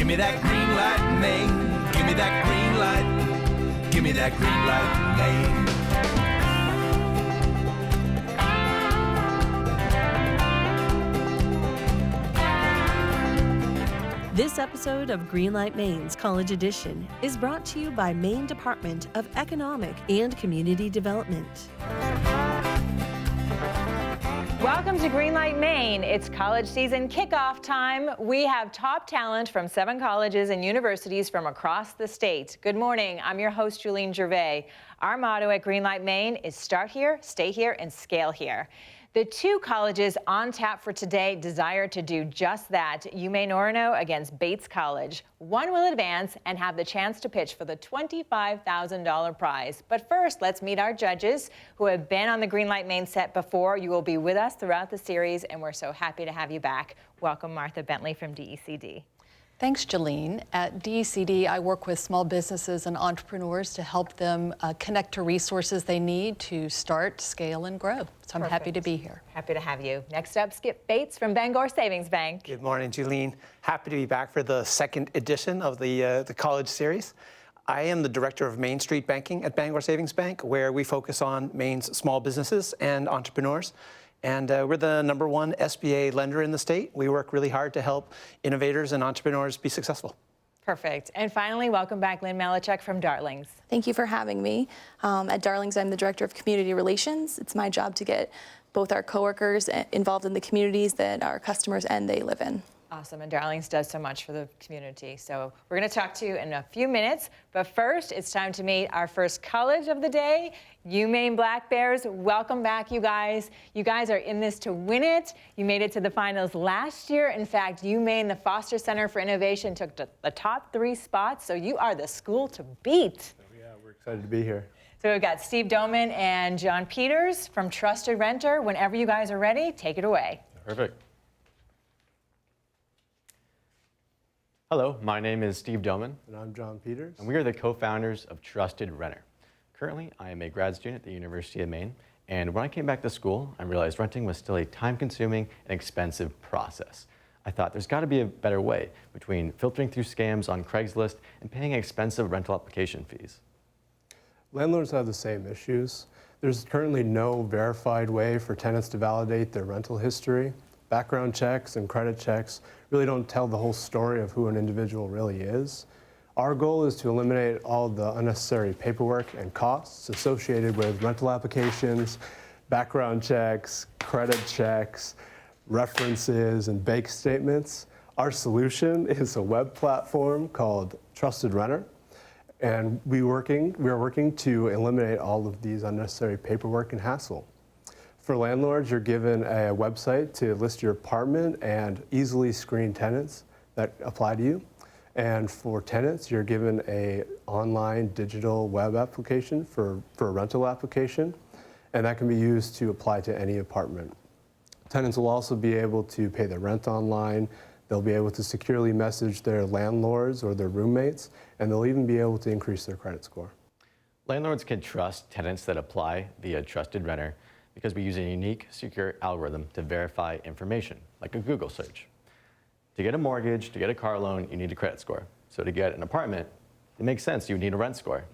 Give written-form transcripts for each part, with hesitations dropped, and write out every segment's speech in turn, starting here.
Give me that green light, Maine. Give me that green light. Give me that green light, Maine. This episode of Greenlight Maine's College Edition is brought to you by Maine Department of Economic and Community Development. Welcome to Greenlight Maine. It's college season kickoff time. We have top talent from 7 colleges and universities from across the state. Good morning. I'm your host, Julene Gervais. Our motto at Greenlight Maine is start here, stay here, and scale here. The 2 colleges on tap for today desire to do just that. UMaine Orono against Bates College. One will advance and have the chance to pitch for the $25,000 prize. But first, let's meet our judges who have been on the Greenlight Maine set before. You will be with us throughout the series, and we're so happy to have you back. Welcome, Martha Bentley from DECD. Thanks, Jolene. At DECD, I work with small businesses and entrepreneurs to help them connect to resources they need to start, scale, and grow. So I'm happy to be here. Happy to have you. Next up, Skip Bates from Bangor Savings Bank. Good morning, Julene. Happy to be back for the second edition of the college series. I am the Director of Main Street Banking at Bangor Savings Bank, where we focus on Maine's small businesses and entrepreneurs. And we're the #1 SBA lender in the state. We work really hard to help innovators and entrepreneurs be successful. Perfect. And finally, welcome back Lynne Melochik from Darlings. Thank you for having me. At Darlings, I'm the Director of Community Relations. It's my job to get both our coworkers involved in the communities that our customers and they live in. Awesome, and Darlings does so much for the community. So we're going to talk to you in a few minutes, but first it's time to meet our first college of the day, UMaine Black Bears. Welcome back, you guys. You guys are in this to win it. You made it to the finals last year. In fact, UMaine, the Foster Center for Innovation, took the top 3 spots, so you are the school to beat. Oh, yeah, we're excited to be here. So we've got Steve Doman and John Peters from TrustedRentr. Whenever you guys are ready, take it away. Perfect. Hello, my name is Steve Doman. And I'm John Peters. And we are the co-founders of TrustedRentr. Currently, I am a grad student at the University of Maine. And when I came back to school, I realized renting was still a time-consuming and expensive process. I thought there's got to be a better way between filtering through scams on Craigslist and paying expensive rental application fees. Landlords have the same issues. There's currently no verified way for tenants to validate their rental history. Background checks and credit checks really don't tell the whole story of who an individual really is. Our goal is to eliminate all the unnecessary paperwork and costs associated with rental applications, background checks, credit checks, references, and bank statements. Our solution is a web platform called TrustedRentr, and we are working to eliminate all of these unnecessary paperwork and hassle. For landlords, you're given a website to list your apartment and easily screen tenants that apply to you. And for tenants, you're given an online digital web application for a rental application, and that can be used to apply to any apartment. Tenants will also be able to pay their rent online. They'll be able to securely message their landlords or their roommates, and they'll even be able to increase their credit score. Landlords can trust tenants that apply via TrustedRentr because we use a unique, secure algorithm to verify information, like a Google search. To get a mortgage, to get a car loan, you need a credit score. So to get an apartment, it makes sense you need a rent score.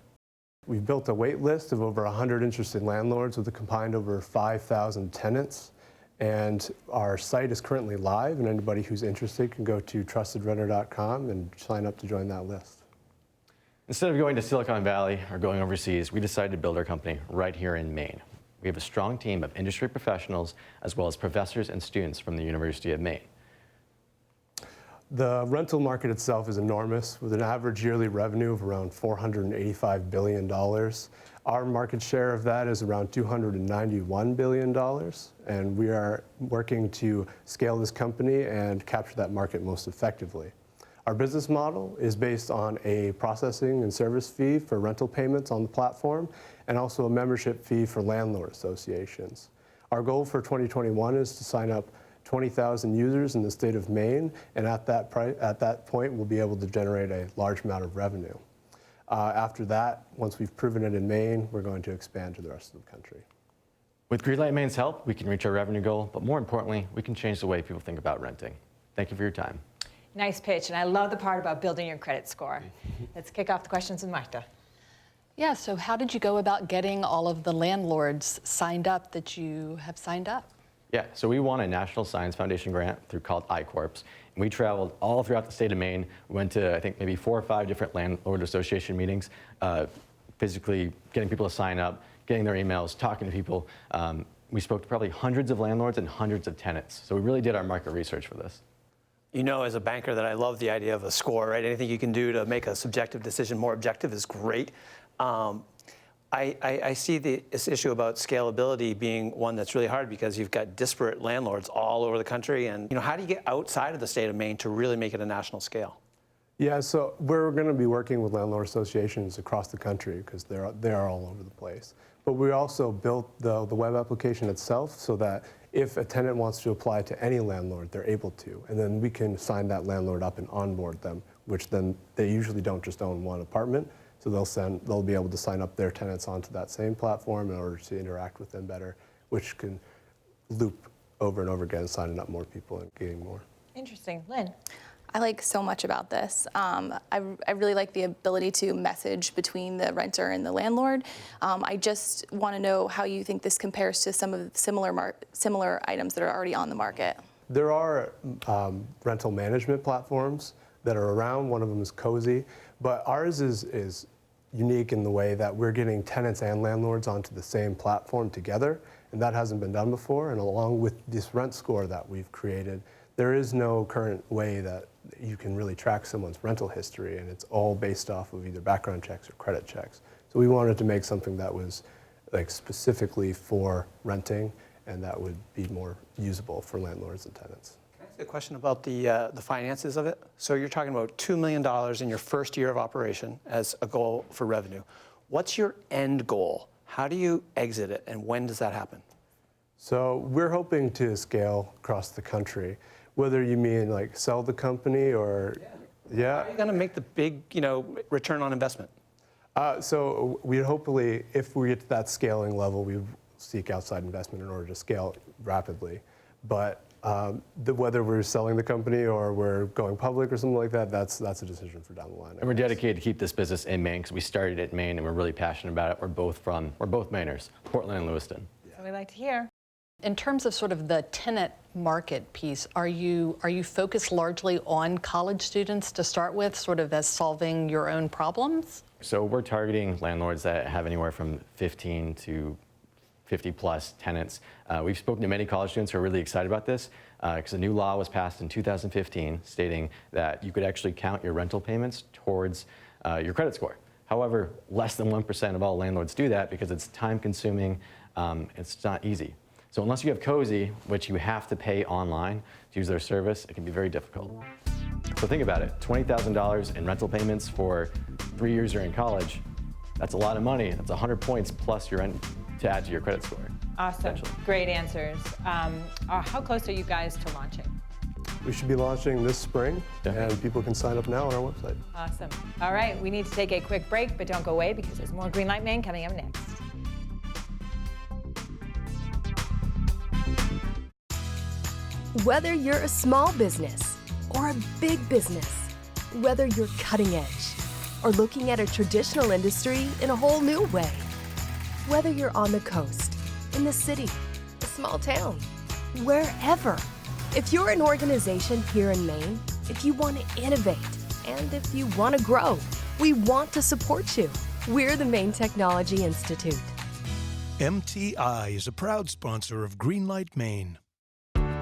We've built a wait list of over 100 interested landlords with a combined over 5,000 tenants. And our site is currently live, and anybody who's interested can go to TrustedRentr.com and sign up to join that list. Instead of going to Silicon Valley or going overseas, we decided to build our company right here in Maine. We have a strong team of industry professionals as well as professors and students from the University of Maine. The rental market itself is enormous, with an average yearly revenue of around $485 billion. Our market share of that is around $291 billion, and we are working to scale this company and capture that market most effectively. Our business model is based on a processing and service fee for rental payments on the platform, and also a membership fee for landlord associations. Our goal for 2021 is to sign up 20,000 users in the state of Maine, and at that point, we'll be able to generate a large amount of revenue. After that, once we've proven it in Maine, we're going to expand to the rest of the country. With Greenlight Maine's help, we can reach our revenue goal, but more importantly, we can change the way people think about renting. Thank you for your time. Nice pitch, and I love the part about building your credit score. Let's kick off the questions with Marta. Yeah, so how did you go about getting all of the landlords signed up that you have signed up? Yeah, so we won a National Science Foundation grant called I-Corps. And we traveled all throughout the state of Maine. We went to, I think, maybe 4 or 5 different landlord association meetings, physically getting people to sign up, getting their emails, talking to people. We spoke to probably hundreds of landlords and hundreds of tenants. So we really did our market research for this. You know, as a banker, that I love the idea of a score, right? Anything you can do to make a subjective decision more objective is great. I see this issue about scalability being one that's really hard because you've got disparate landlords all over the country. And, you know, how do you get outside of the state of Maine to really make it a national scale? Yeah, so we're going to be working with landlord associations across the country because they're all over the place. But we also built the web application itself so that if a tenant wants to apply to any landlord, they're able to. And then we can sign that landlord up and onboard them, which then they usually don't just own one apartment. So they'll be able to sign up their tenants onto that same platform in order to interact with them better, which can loop over and over again, signing up more people and getting more. Interesting. Lynn? I like so much about this. I really like the ability to message between the renter and the landlord. I just want to know how you think this compares to some of the similar items that are already on the market. There are rental management platforms that are around. One of them is Cozy, but ours is unique in the way that we're getting tenants and landlords onto the same platform together, and that hasn't been done before. And along with this rent score that we've created, there is no current way that you can really track someone's rental history, and it's all based off of either background checks or credit checks. So we wanted to make something that was like specifically for renting and that would be more usable for landlords and tenants. Can I ask a question about the finances of it? So you're talking about $2 million in your first year of operation as a goal for revenue. What's your end goal? How do you exit it, and when does that happen? So we're hoping to scale across the country. Whether you mean like sell the company or, yeah. How are you going to make the big, return on investment? So we hopefully, if we get to that scaling level, we seek outside investment in order to scale rapidly. But whether we're selling the company or we're going public or something like that, that's a decision for down the line. And we're dedicated to keep this business in Maine because we started at Maine and we're really passionate about it. We're both Mainers, Portland and Lewiston. So we like to hear. In terms of sort of the tenant market piece, are you focused largely on college students to start with, sort of as solving your own problems? So we're targeting landlords that have anywhere from 15 to 50 plus tenants. We've spoken to many college students who are really excited about this because a new law was passed in 2015 stating that you could actually count your rental payments towards your credit score. However, less than 1% of all landlords do that because it's time consuming, it's not easy. So unless you have Cozy, which you have to pay online to use their service, it can be very difficult. So think about it, $20,000 in rental payments for 3 years you're in college, that's a lot of money. That's 100 points plus your rent to add to your credit score. Awesome, great answers. How close are you guys to launching? We should be launching this spring, and people can sign up now on our website. Awesome. All right, we need to take a quick break, but don't go away because there's more Greenlight Maine coming up next. Whether you're a small business or a big business, whether you're cutting edge or looking at a traditional industry in a whole new way, whether you're on the coast, in the city, a small town, wherever, if you're an organization here in Maine, if you want to innovate, and if you want to grow, we want to support you. We're the Maine Technology Institute. MTI is a proud sponsor of Greenlight Maine.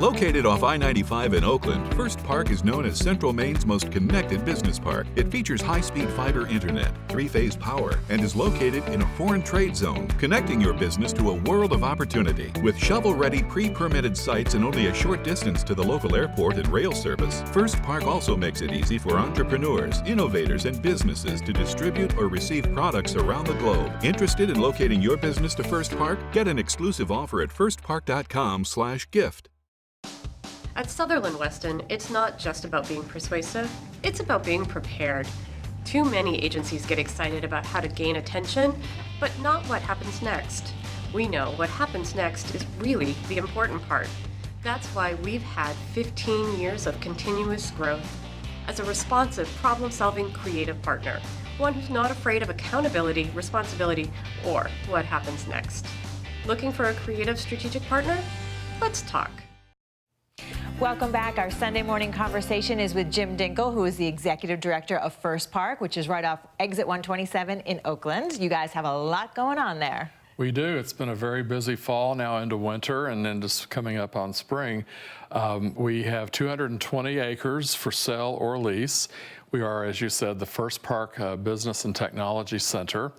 Located off I-95 in Oakland, FirstPark is known as Central Maine's most connected business park. It features high-speed fiber internet, 3-phase power, and is located in a foreign trade zone, connecting your business to a world of opportunity. With shovel-ready, pre-permitted sites and only a short distance to the local airport and rail service, FirstPark also makes it easy for entrepreneurs, innovators, and businesses to distribute or receive products around the globe. Interested in locating your business to FirstPark? Get an exclusive offer at firstpark.com/gift. At Sutherland Weston, it's not just about being persuasive, it's about being prepared. Too many agencies get excited about how to gain attention, but not what happens next. We know what happens next is really the important part. That's why we've had 15 years of continuous growth. as a responsive, problem-solving, creative partner. One who's not afraid of accountability, responsibility, or what happens next. Looking for a creative, strategic partner? Let's talk. Welcome back. Our Sunday morning conversation is with Jim Dinkle, who is the executive director of FirstPark, which is right off exit 127 in Oakland. You guys have a lot going on there. We do. It's been a very busy fall, now into winter, and then just coming up on spring. We have 220 acres for sale or lease. We are, as you said, the FirstPark Business and Technology Center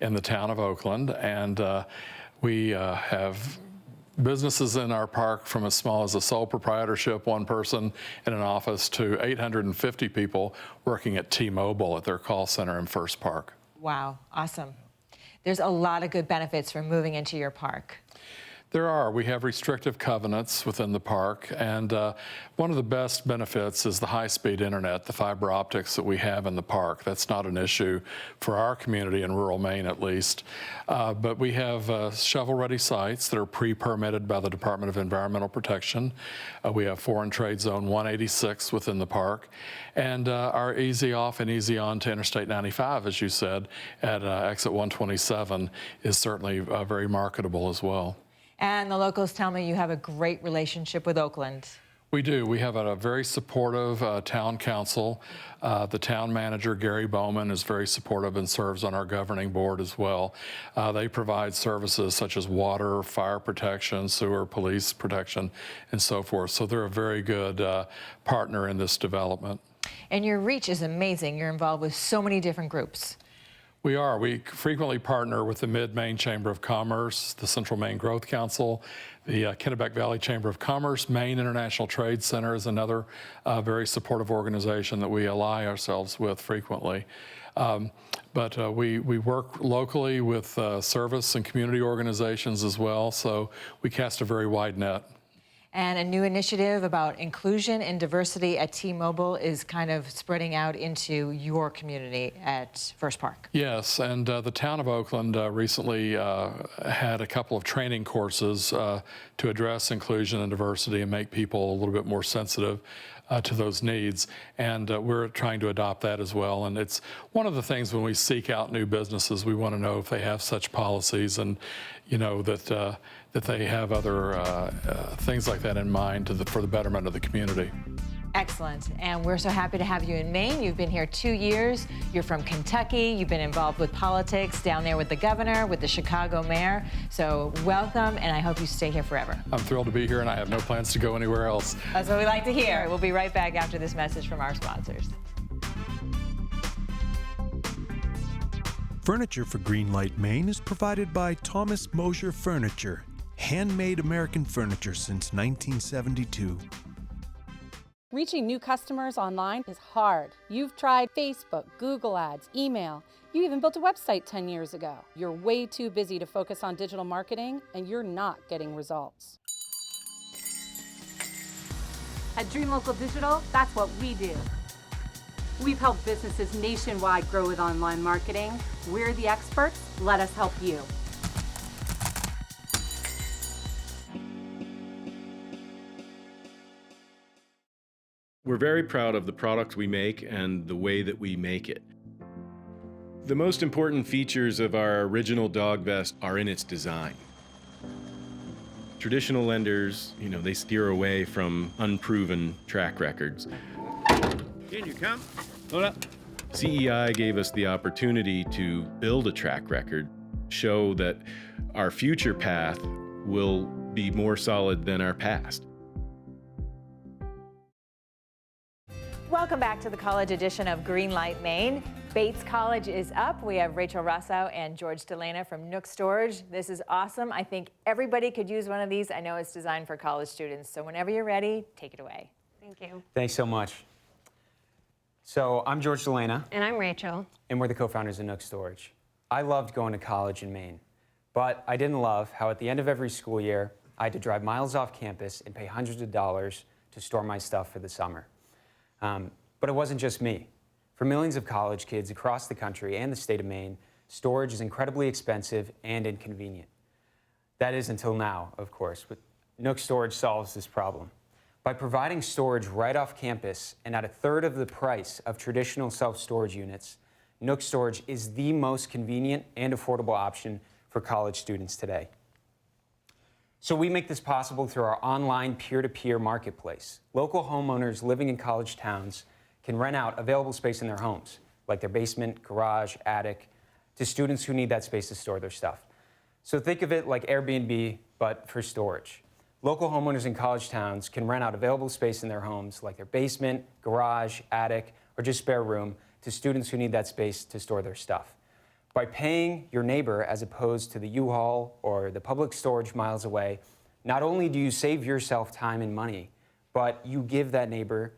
in the town of Oakland, and we have businesses in our park from as small as a sole proprietorship, one person in an office, to 850 people working at T-Mobile at their call center in FirstPark. Wow, awesome. There's a lot of good benefits from moving into your park. There are. We have restrictive covenants within the park, and one of the best benefits is the high-speed internet, the fiber optics that we have in the park. That's not an issue for our community in rural Maine, at least. But we have shovel-ready sites that are pre-permitted by the Department of Environmental Protection. We have Foreign Trade Zone 186 within the park, and our easy off and easy on to Interstate 95, as you said, at exit 127 is certainly very marketable as well. And the locals tell me you have a great relationship with Oakland. We do. We have a very supportive town council. The town manager, Gary Bowman, is very supportive and serves on our governing board as well. They provide services such as water, fire protection, sewer, police protection, and so forth. So they're a very good partner in this development. And your reach is amazing. You're involved with so many different groups. We are. We frequently partner with the Mid-Maine Chamber of Commerce, the Central Maine Growth Council, the Kennebec Valley Chamber of Commerce. Maine International Trade Center is another very supportive organization that we ally ourselves with frequently. But we work locally with service and community organizations as well, so we cast a very wide net. And a new initiative about inclusion and diversity at T-Mobile is kind of spreading out into your community at FirstPark. Yes, and the town of Oakland recently had a couple of training courses to address inclusion and diversity and make people a little bit more sensitive to those needs, and we're trying to adopt that as well. And it's one of the things when we seek out new businesses, we want to know if they have such policies, and you know that they have other things like that in mind for the betterment of the community. Excellent. And we're so happy to have you in Maine. You've been here 2 years. You're from Kentucky. You've been involved with politics down there with the governor, with the Chicago mayor. So welcome, and I hope you stay here forever. I'm thrilled to be here, and I have no plans to go anywhere else. That's what we like to hear. We'll be right back after this message from our sponsors. Furniture for Greenlight, Maine is provided by Thomas Mosier Furniture. Handmade American furniture since 1972. Reaching new customers online is hard. You've tried Facebook, Google Ads, email. You even built a website 10 years ago. You're way too busy to focus on digital marketing, and you're not getting results. At Dream Local Digital, that's what we do. We've helped businesses nationwide grow with online marketing. We're the experts. Let us help you. We're very proud of the product we make and the way that we make it. The most important features of our original dog vest are in its design. Traditional lenders, they steer away from unproven track records. In you come. Hold up. CEI gave us the opportunity to build a track record, show that our future path will be more solid than our past. Welcome back to the college edition of Greenlight, Maine. Bates College is up. We have Rachael Rosow and George DeLana from Nook Storage. This is awesome. I think everybody could use one of these. I know it's designed for college students. So whenever you're ready, take it away. Thank you. Thanks so much. So I'm George DeLana. And I'm Rachael. And we're the co-founders of Nook Storage. I loved going to college in Maine, but I didn't love how at the end of every school year, I had to drive miles off campus and pay hundreds of dollars to store my stuff for the summer. But it wasn't just me. For millions of college kids across the country and the state of Maine, storage is incredibly expensive and inconvenient. That is until now, of course, but Nook Storage solves this problem. By providing storage right off campus and at a third of the price of traditional self-storage units, Nook Storage is the most convenient and affordable option for college students today. So we make this possible through our online peer-to-peer marketplace. Local homeowners living in college towns can rent out available space in their homes, like their basement, garage, attic, to students who need that space to store their stuff. So think of it like Airbnb, but for storage. Local homeowners in college towns can rent out available space in their homes, like their basement, garage, attic, or just spare room, to students who need that space to store their stuff. By paying your neighbor as opposed to the U-Haul or the public storage miles away, not only do you save yourself time and money, but you give that neighbor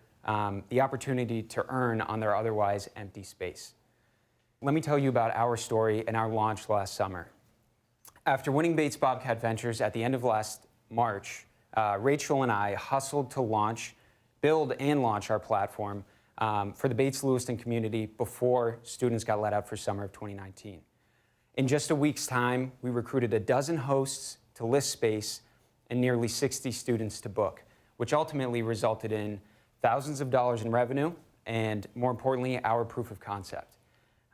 the opportunity to earn on their otherwise empty space. Let me tell you about our story and our launch last summer. After winning Bates Bobcat Ventures at the end of last March, Rachael and I hustled to build and launch our platform for the Bates Lewiston community before students got let out for summer of 2019. In just a week's time, we recruited a dozen hosts to list space and nearly 60 students to book, which ultimately resulted in thousands of dollars in revenue and, more importantly, our proof of concept.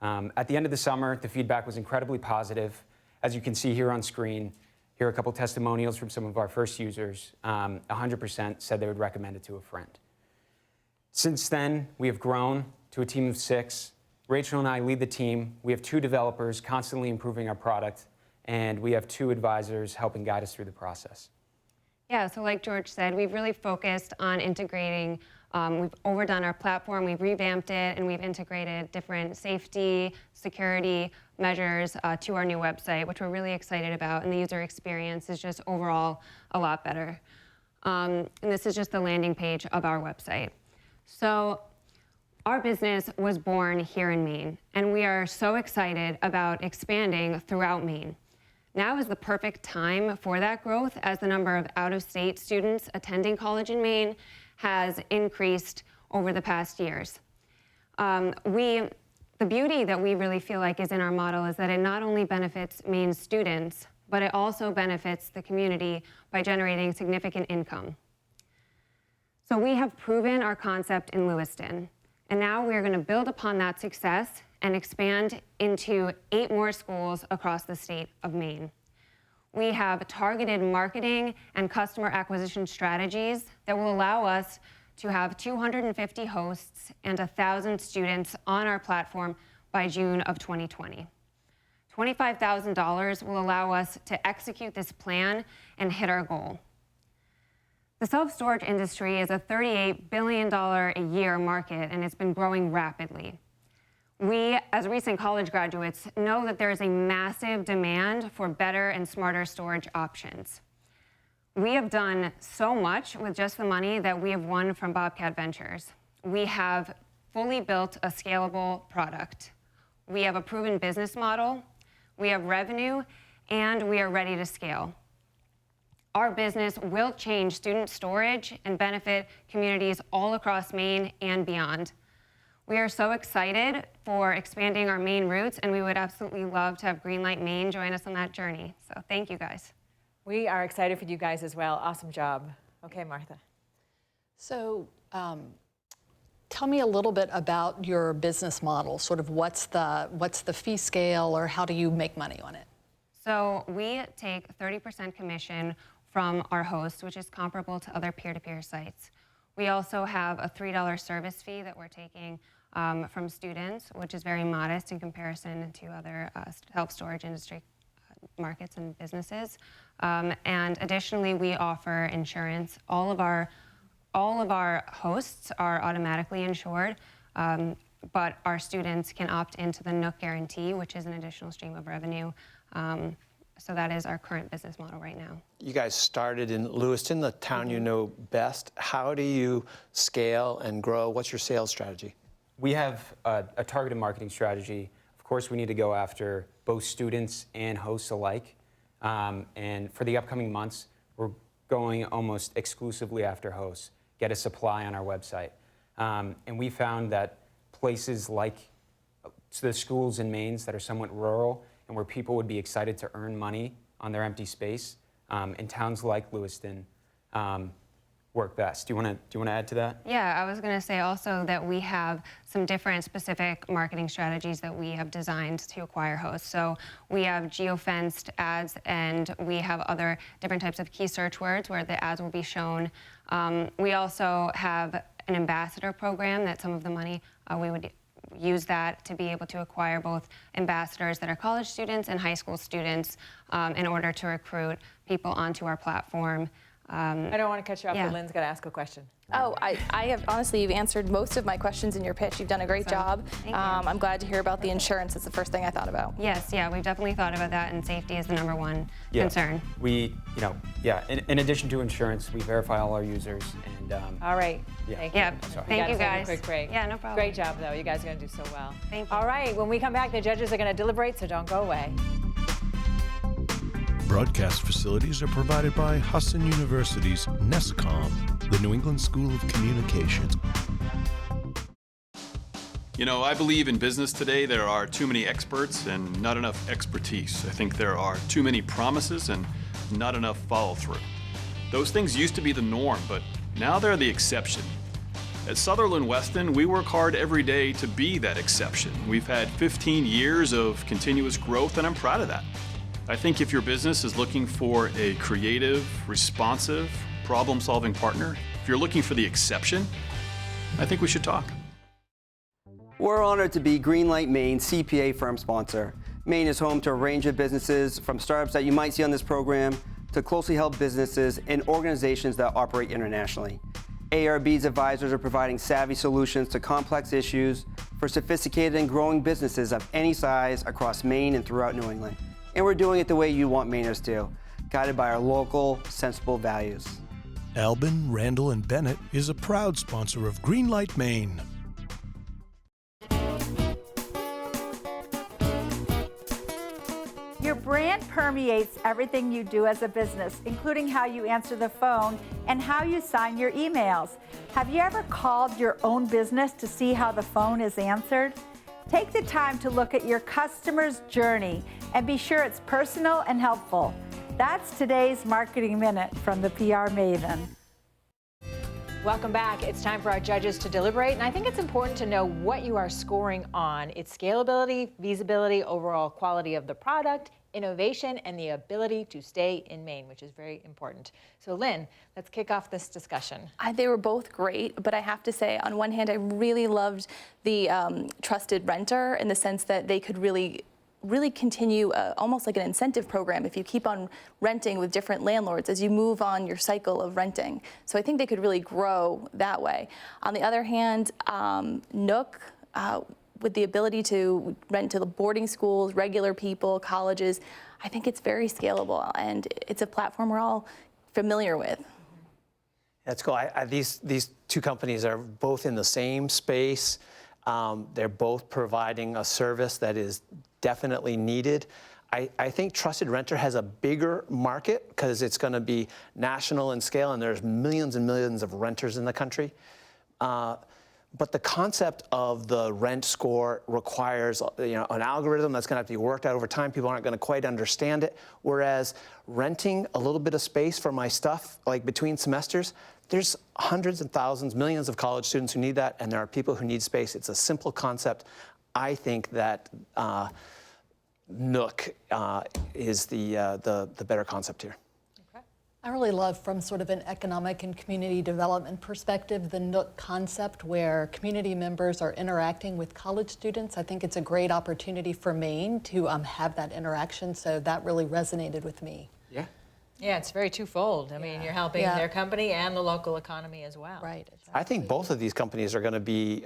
At the end of the summer, the feedback was incredibly positive. As you can see here on screen, here are a couple testimonials from some of our first users. 100% said they would recommend it to a friend. Since then, we have grown to a team of 6. Rachael and I lead the team. We have 2 developers constantly improving our product, and we have 2 advisors helping guide us through the process. Yeah, so like George said, we've really focused on integrating. We've overdone our platform, we've revamped it, and we've integrated different safety, security measures to our new website, which we're really excited about, and the user experience is just overall a lot better. And this is just the landing page of our website. So our business was born here in Maine, and we are so excited about expanding throughout Maine. Now is the perfect time for that growth, as the number of out-of-state students attending college in Maine has increased over the past years. The beauty that we really feel like is in our model is that it not only benefits Maine students, but it also benefits the community by generating significant income. So we have proven our concept in Lewiston, and now we're going to build upon that success and expand into 8 more schools across the state of Maine. We have targeted marketing and customer acquisition strategies that will allow us to have 250 hosts and 1,000 students on our platform by June of 2020. $25,000 will allow us to execute this plan and hit our goal. The self-storage industry is a $38 billion a year market, and it's been growing rapidly. We, as recent college graduates, know that there is a massive demand for better and smarter storage options. We have done so much with just the money that we have won from Bobcat Ventures. We have fully built a scalable product. We have a proven business model, we have revenue, and we are ready to scale. Our business will change student storage and benefit communities all across Maine and beyond. We are so excited for expanding our Maine roots, and we would absolutely love to have Greenlight Maine join us on that journey. So thank you, guys. We are excited for you guys as well. Awesome job. Okay, Martha. So tell me a little bit about your business model. Sort of what's the fee scale, or how do you make money on it? So we take 30% commission from our hosts, which is comparable to other peer-to-peer sites. We also have a $3 service fee that we're taking from students, which is very modest in comparison to other self-storage industry markets and businesses. And additionally, we offer insurance. All of our hosts are automatically insured, but our students can opt into the Nook guarantee, which is an additional stream of revenue. So that is our current business model right now. You guys started in Lewiston, the town you know best. How do you scale and grow? What's your sales strategy? We have a targeted marketing strategy. Of course, we need to go after both students and hosts alike. And for the upcoming months, we're going almost exclusively after hosts, get a supply on our website. And we found that places like the schools in Maine that are somewhat rural and where people would be excited to earn money on their empty space, in towns like Lewiston, work best. Do you want to add to that? Yeah, I was going to say also that we have some different specific marketing strategies that we have designed to acquire hosts. So we have geofenced ads, and we have other different types of key search words where the ads will be shown. We also have an ambassador program that some of the money we would use that to be able to acquire both ambassadors that are college students and high school students in order to recruit people onto our platform. I don't want to cut you off, yeah. but Lynn's got to ask a question. Oh, I have, honestly, you've answered most of my questions in your pitch. You've done a great job. I'm glad to hear about the insurance. It's the first thing I thought about. Yes, yeah, we've definitely thought about that, and safety is the #1 concern. We, in addition to insurance, we verify all our users. And all right. Yeah. Thank Yeah. you. Thank you, Have a guys. quick break. Yeah, no problem. Great job, though. You guys are going to do so well. Thank you. All right. When we come back, the judges are going to deliberate, so don't go away. Broadcast facilities are provided by Husson University's NESCOM, the New England School of Communications. You know, I believe in business today there are too many experts and not enough expertise. I think there are too many promises and not enough follow-through. Those things used to be the norm, but now they're the exception. At Sutherland Weston, we work hard every day to be that exception. We've had 15 years of continuous growth, and I'm proud of that. I think if your business is looking for a creative, responsive, problem-solving partner, if you're looking for the exception, I think we should talk. We're honored to be Greenlight Maine's CPA firm sponsor. Maine is home to a range of businesses, from startups that you might see on this program to closely held businesses and organizations that operate internationally. ARB's advisors are providing savvy solutions to complex issues for sophisticated and growing businesses of any size across Maine and throughout New England. And we're doing it the way you want Mainers to, guided by our local, sensible values. Albin, Randall, and Bennett is a proud sponsor of Greenlight Maine. Your brand permeates everything you do as a business, including how you answer the phone and how you sign your emails. Have you ever called your own business to see how the phone is answered? Take the time to look at your customer's journey and be sure it's personal and helpful. That's today's Marketing Minute from the PR Maven. Welcome back. It's time for our judges to deliberate, and I think it's important to know what you are scoring on. It's scalability, feasibility, overall quality of the product, innovation, and the ability to stay in Maine, which is very important. So Lynne, let's kick off this discussion. They were both great, but I have to say, on one hand, I really loved the TrustedRentr in the sense that they could really continue almost like an incentive program if you keep on renting with different landlords as you move on your cycle of renting. So I think they could really grow that way. On the other hand, Nook, with the ability to rent to the boarding schools, regular people, colleges, I think it's very scalable, and it's a platform we're all familiar with. That's cool. These two companies are both in the same space. They're both providing a service that is definitely needed. I think TrustedRentr has a bigger market because it's going to be national in scale, and there's millions and millions of renters in the country. But the concept of the rent score requires an algorithm that's going to have to be worked out over time. People aren't going to quite understand it. Whereas renting a little bit of space for my stuff, like between semesters, there's hundreds and thousands, millions of college students who need that, and there are people who need space. It's a simple concept. I think that Nook is the better concept here. I really love, from sort of an economic and community development perspective, the Nook concept where community members are interacting with college students. I think it's a great opportunity for Maine to have that interaction, so that really resonated with me. Yeah. Yeah, it's very twofold. I mean, you're helping their company and the local economy as well. Right. Exactly. I think both of these companies are going to be,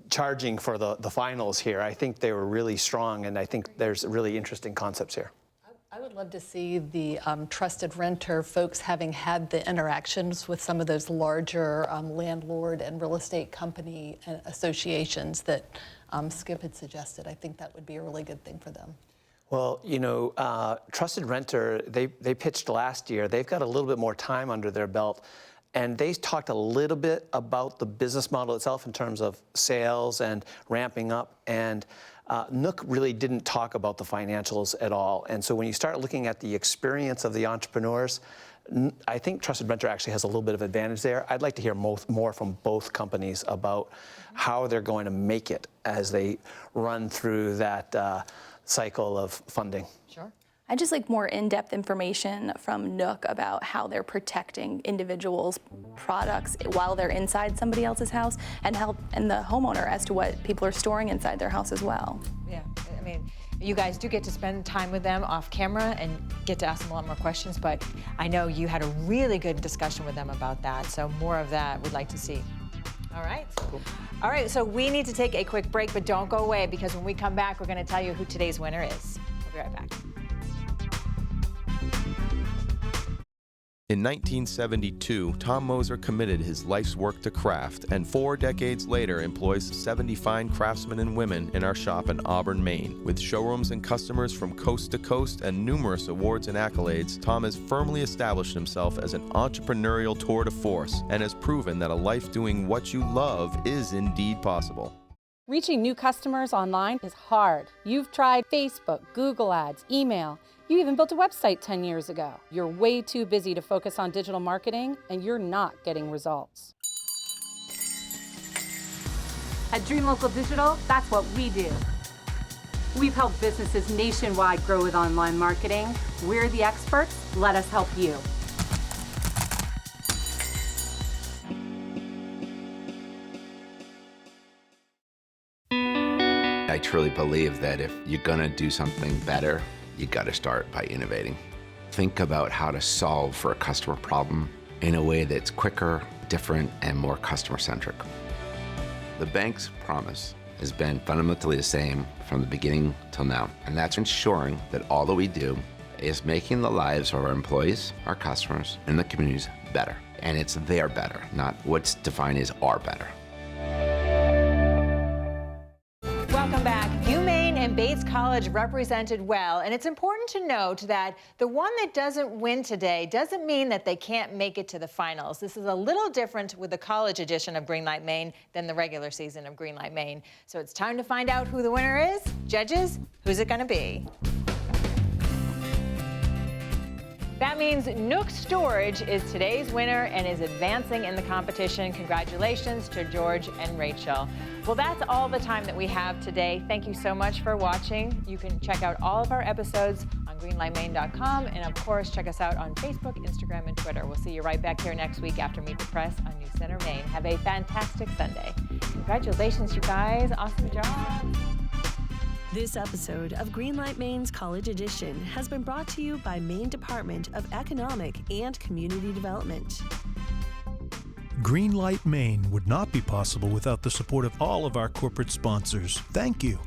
charging for the finals here. I think they were really strong, and I think there's really interesting concepts here. I would love to see the TrustedRentr folks having had the interactions with some of those larger landlord and real estate company associations that Skip had suggested. I think that would be a really good thing for them. Well, TrustedRentr, they pitched last year. They've got a little bit more time under their belt, and they talked a little bit about the business model itself in terms of sales and ramping up. And Nook really didn't talk about the financials at all. And so when you start looking at the experience of the entrepreneurs, I think TrustedRentr actually has a little bit of advantage there. I'd like to hear more from both companies about how they're going to make it as they run through that cycle of funding. Sure. I'd just like more in-depth information from Nook about how they're protecting individuals' products while they're inside somebody else's house, and the homeowner as to what people are storing inside their house as well. Yeah, I mean, you guys do get to spend time with them off camera and get to ask them a lot more questions, but I know you had a really good discussion with them about that, so more of that we'd like to see. All right. Cool. All right, so we need to take a quick break, but don't go away, because when we come back, we're going to tell you who today's winner is. We'll be right back. In 1972, Tom Moser committed his life's work to craft, and 4 decades later employs 70 fine craftsmen and women in our shop in Auburn, Maine. With showrooms and customers from coast to coast and numerous awards and accolades, Tom has firmly established himself as an entrepreneurial tour de force and has proven that a life doing what you love is indeed possible. Reaching new customers online is hard. You've tried Facebook, Google Ads, email. You even built a website 10 years ago. You're way too busy to focus on digital marketing, and you're not getting results. At Dream Local Digital, that's what we do. We've helped businesses nationwide grow with online marketing. We're the experts. Let us help you. I truly believe that if you're gonna do something better, you gotta start by innovating. Think about how to solve for a customer problem in a way that's quicker, different, and more customer-centric. The bank's promise has been fundamentally the same from the beginning till now, and that's ensuring that all that we do is making the lives of our employees, our customers, and the communities better. And it's their better, not what's defined as our better. Welcome back. UMaine and Bates College represented well, and it's important to note that the one that doesn't win today doesn't mean that they can't make it to the finals. This is a little different with the college edition of Greenlight Maine than the regular season of Greenlight Maine. So it's time to find out who the winner is. Judges, who's it going to be? That means Nook Storage is today's winner and is advancing in the competition. Congratulations to George and Rachael. Well, that's all the time that we have today. Thank you so much for watching. You can check out all of our episodes on greenlightmaine.com, and of course, check us out on Facebook, Instagram, and Twitter. We'll see you right back here next week after Meet the Press on News Center, Maine. Have a fantastic Sunday. Congratulations, you guys. Awesome job. This episode of Greenlight Maine's College Edition has been brought to you by Maine Department of Economic and Community Development. Greenlight Maine would not be possible without the support of all of our corporate sponsors. Thank you.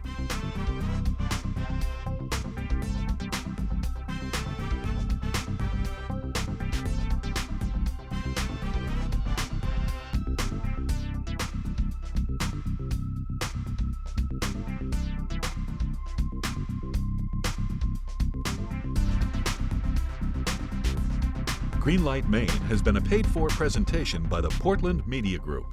Greenlight Maine has been a paid-for presentation by the Portland Media Group.